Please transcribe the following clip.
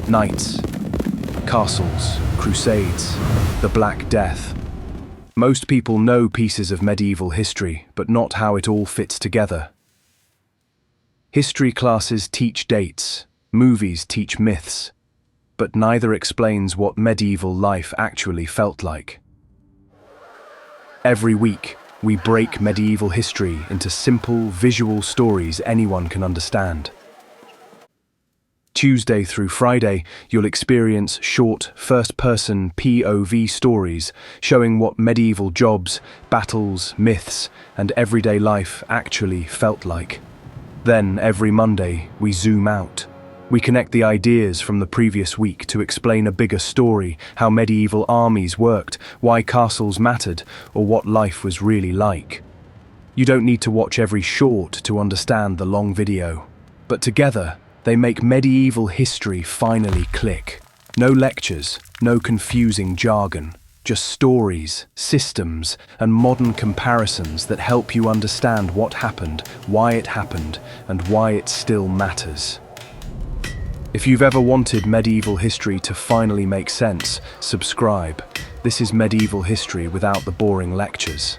Knights, castles, crusades, the Black Death. Most people know pieces of medieval history, but not how it all fits together. History classes teach dates, movies teach myths, but neither explains what medieval life actually felt like. Every week, we break medieval history into simple, visual stories anyone can understand. Tuesday through Friday, you'll experience short, first-person POV stories showing what medieval jobs, battles, myths, and everyday life actually felt like. Then, every Monday, we zoom out. We connect the ideas from the previous week to explain a bigger story, how medieval armies worked, why castles mattered, or what life was really like. You don't need to watch every short to understand the long video, but together, they make medieval history finally click. No lectures, no confusing jargon, just stories, systems, and modern comparisons that help you understand what happened, why it happened, and why it still matters. If you've ever wanted medieval history to finally make sense, subscribe. This is medieval history without the boring lectures.